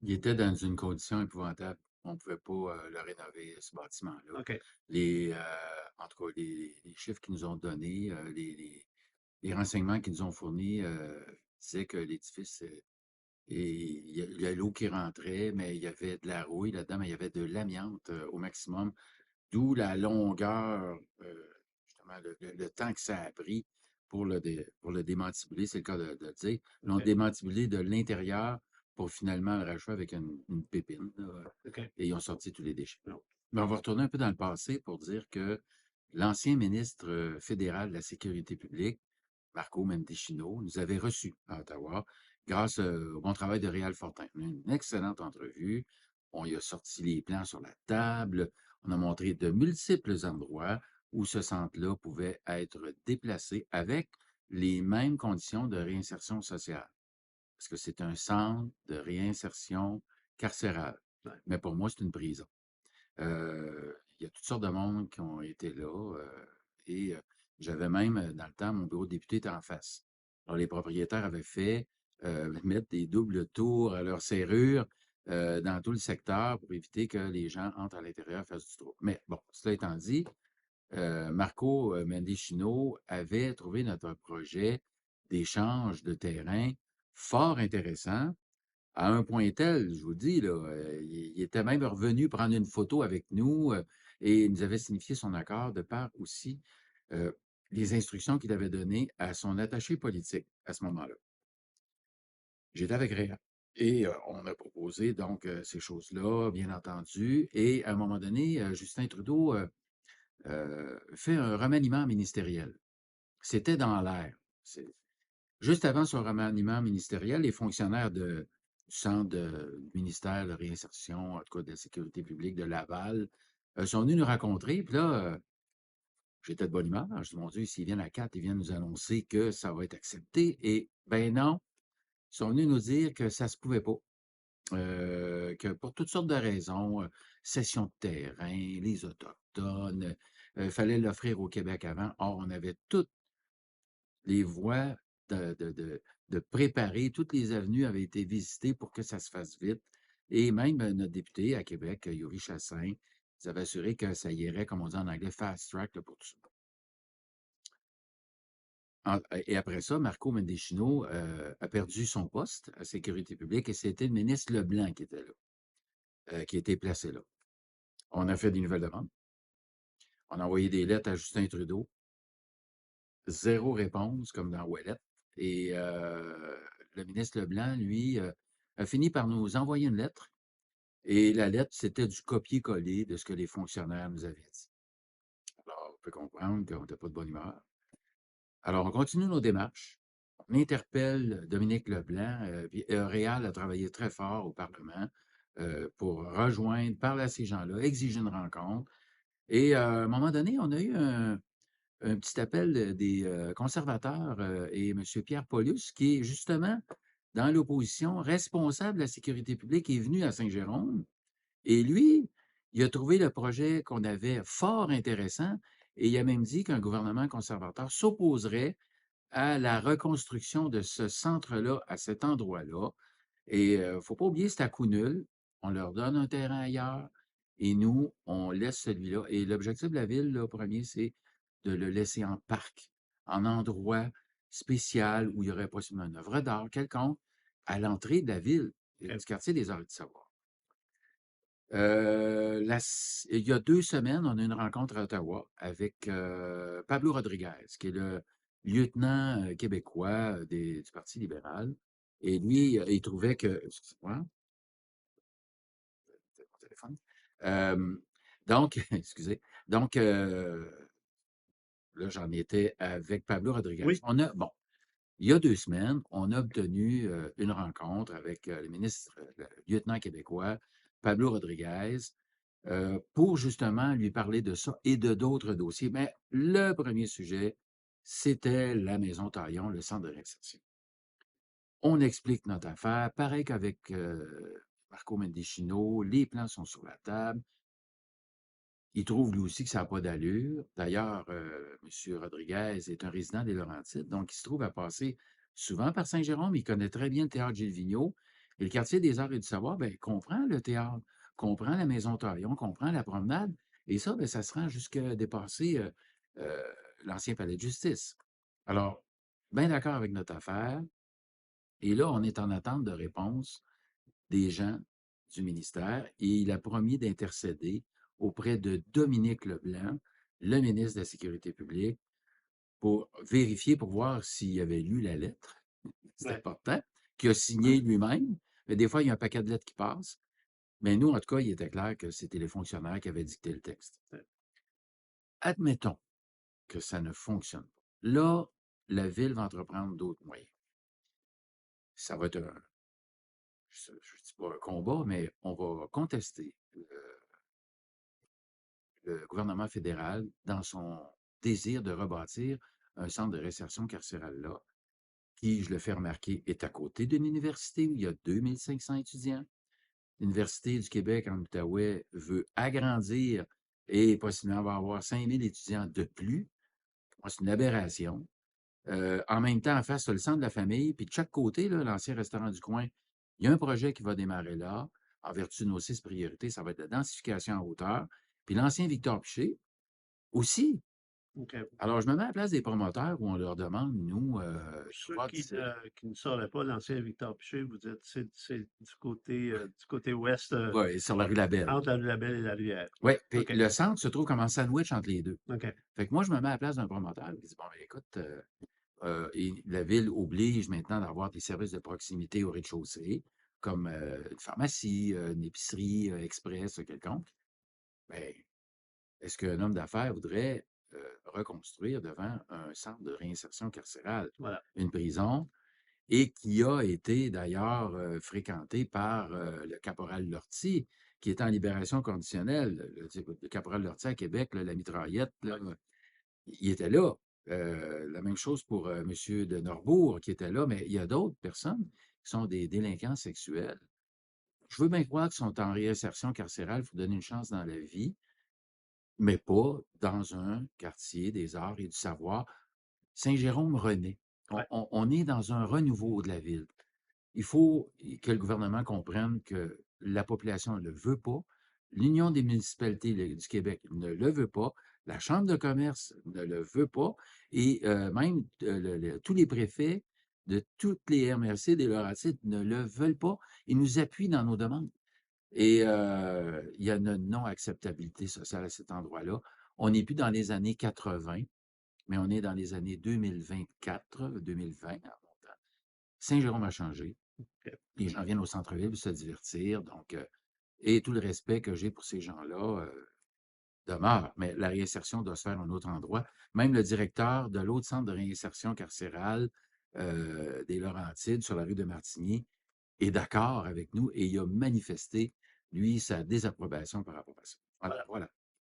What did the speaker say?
Il était dans une condition épouvantable. On ne pouvait pas le rénover, ce bâtiment-là. OK. En tout cas, les chiffres qu'ils nous ont donnés, les renseignements qu'ils nous ont fournis disaient que l'édifice, il y a l'eau qui rentrait, mais il y avait de la rouille là-dedans, mais il y avait de l'amiante au maximum, d'où la longueur, justement, le temps que ça a pris pour le démantibuler, c'est le cas de le dire. Ils l'ont OK. démantibulé de l'intérieur pour finalement le rachever avec une pépine, là, OK. et ils ont sorti tous les déchets. Mais on va retourner un peu dans le passé pour dire que l'ancien ministre fédéral de la Sécurité publique, Marco Mendicino, nous avait reçus à Ottawa grâce au bon travail de Réal Fortin. On a eu une excellente entrevue. On y a sorti les plans sur la table. On a montré de multiples endroits où ce centre-là pouvait être déplacé avec les mêmes conditions de réinsertion sociale. Parce que c'est un centre de réinsertion carcérale. Ouais. Mais pour moi, c'est une prison. Il y a toutes sortes de monde qui ont été là. Et j'avais même, dans le temps, mon bureau de député était en face. Alors, les propriétaires avaient fait mettre des doubles tours à leur serrure dans tout le secteur pour éviter que les gens entrent à l'intérieur et fassent du trouble. Mais bon, cela étant dit, Marco Mendicino avait trouvé notre projet d'échange de terrain fort intéressant à un point tel, je vous dis, là, il était même revenu prendre une photo avec nous et il nous avait signifié son accord de par aussi euh, les instructions qu'il avait données à son attaché politique à ce moment-là. J'étais avec Réa. Et on a proposé donc ces choses-là, bien entendu. Et à un moment donné, Justin Trudeau fait un remaniement ministériel. C'était dans l'air. Juste avant son remaniement ministériel, les fonctionnaires du centre du ministère de réinsertion, en tout cas de la sécurité publique de Laval, sont venus nous rencontrer. Puis là, j'étais de bonne humeur. Je dis, mon Dieu, s'ils viennent à 4, ils viennent nous annoncer que ça va être accepté. Et ben non, ils sont venus nous dire que ça se pouvait pas. Que pour toutes sortes de raisons, cession de terrain, les Autochtones, il fallait l'offrir au Québec avant. Or, on avait toutes les voies de préparer, toutes les avenues avaient été visitées pour que ça se fasse vite. Et même notre député à Québec, Yuri Chassin, nous avait assuré que ça irait, comme on dit en anglais, fast track là, pour tout ça. Et après ça, Marco Mendicino a perdu son poste à Sécurité publique et c'était le ministre Leblanc qui était là, qui était placé là. On a fait des nouvelles demandes. On a envoyé des lettres à Justin Trudeau. Zéro réponse, comme dans Ouellet. Et le ministre Leblanc, lui, a fini par nous envoyer une lettre. Et la lettre, c'était du copier-coller de ce que les fonctionnaires nous avaient dit. Alors, on peut comprendre qu'on n'était pas de bonne humeur. Alors, on continue nos démarches. On interpelle Dominique Leblanc. Puis Réal a travaillé très fort au Parlement pour rejoindre, parler à ces gens-là, exiger une rencontre. Et à un moment donné, on a eu un petit appel des conservateurs et M. Pierre Paulus, qui est justement dans l'opposition, responsable de la sécurité publique, est venu à Saint-Jérôme. Et lui, il a trouvé le projet qu'on avait fort intéressant et il a même dit qu'un gouvernement conservateur s'opposerait à la reconstruction de ce centre-là, à cet endroit-là. Et il ne faut pas oublier, c'est à coût nul. On leur donne un terrain ailleurs et nous, on laisse celui-là. Et l'objectif de la ville, là, premier, c'est de le laisser en parc, en endroit spécial où il y aurait possiblement une œuvre d'art quelconque à l'entrée de la ville, OK. du quartier des Arts et du Savoir. Il y a 2 semaines, on a eu une rencontre à Ottawa avec Pablo Rodriguez, qui est le lieutenant québécois du Parti libéral. Et lui, il trouvait que... Excusez-moi, c'est mon téléphone. Donc, excusez. Donc, là, j'en étais avec Pablo Rodriguez. Oui. Bon, il y a 2 semaines, on a obtenu une rencontre avec le ministre, le lieutenant québécois, Pablo Rodriguez, pour justement lui parler de ça et de d'autres dossiers. Mais le premier sujet, c'était la Maison Taillon, le centre de réinsertion. On explique notre affaire, pareil qu'avec Marco Mendicino, les plans sont sur la table. Il trouve lui aussi que ça n'a pas d'allure. D'ailleurs, M. Rodriguez est un résident des Laurentides, donc il se trouve à passer souvent par Saint-Jérôme. Il connaît très bien le théâtre Gilles Vigneault. Et le quartier des arts et du savoir, ben, comprend le théâtre, comprend la Maison Taillon, comprend la promenade. Et ça, ben, ça se rend jusqu'à dépasser euh, l'ancien palais de justice. Alors, bien d'accord avec notre affaire. Et là, on est en attente de réponse des gens du ministère et il a promis d'intercéder auprès de Dominique Leblanc, le ministre de la Sécurité publique, pour vérifier, pour voir s'il avait lu la lettre, c'est Ouais, important, qu'il a ouais. signé lui-même. Mais des fois, il y a un paquet de lettres qui passent. Mais nous, en tout cas, il était clair que c'était les fonctionnaires qui avaient dicté le texte. Admettons que ça ne fonctionne pas. Là, la ville va entreprendre d'autres moyens. Ça va être je ne dis pas un combat, mais on va contester le gouvernement fédéral dans son désir de rebâtir un centre de réinsertion carcérale là, qui, je le fais remarquer, est à côté d'une université où il y a 2500 étudiants. L'Université du Québec en Outaouais veut agrandir et possiblement va avoir 5000 étudiants de plus. C'est une aberration. En même temps, en face, tu le centre de la famille, puis de chaque côté, l'ancien restaurant du coin, il y a un projet qui va démarrer là, en vertu de nos 6 priorités, ça va être la densification en hauteur. Puis l'ancien Victor Piché aussi. OK. Alors, je me mets à la place des promoteurs où on leur demande, nous, Pour de ceux voir d'ici. qui ne sauraient pas, l'ancien Victor Piché, vous dites, c'est du côté ouest, Ouais, sur la rue Labelle. entre la rue Labelle et la rivière. Oui, puis OK, le centre se trouve comme un sandwich entre les deux. OK. Fait que moi, je me mets à la place d'un promoteur qui dit, bon, ben, écoute, et la ville oblige maintenant d'avoir des services de proximité au rez-de-chaussée, comme une pharmacie, une épicerie express quelconque. Ben, est-ce qu'un homme d'affaires voudrait reconstruire devant un centre de réinsertion carcérale, Voilà. une prison, et qui a été d'ailleurs fréquenté par le caporal Lortie, qui est en libération conditionnelle. Le caporal Lortie à Québec, là, la mitraillette, là, Ouais. il était là. La même chose pour M. de Norbourg, qui était là, mais il y a d'autres personnes qui sont des délinquants sexuels. Je veux bien croire qu'ils sont en réinsertion carcérale, il faut donner une chance dans la vie, mais pas dans un quartier des arts et du savoir. Saint-Jérôme-René, Ouais. on est dans un renouveau de la ville. Il faut que le gouvernement comprenne que la population ne le veut pas, l'Union des municipalités du Québec ne le veut pas, la Chambre de commerce ne le veut pas, et même tous les préfets de toutes les MRC des Laurentides ne le veulent pas. Ils nous appuient dans nos demandes. Et il y a une non-acceptabilité sociale à cet endroit-là. On n'est plus dans les années 80, mais on est dans les années 2024, 2020. Saint-Jérôme a changé. OK. Les gens viennent au centre-ville pour se divertir. Donc, et tout le respect que j'ai pour ces gens-là demeure. Mais la réinsertion doit se faire à un autre endroit. Même le directeur de l'autre centre de réinsertion carcérale des Laurentides sur la rue de Martigny est d'accord avec nous et il a manifesté, lui, sa désapprobation par rapport à ça. Voilà, Voilà. voilà.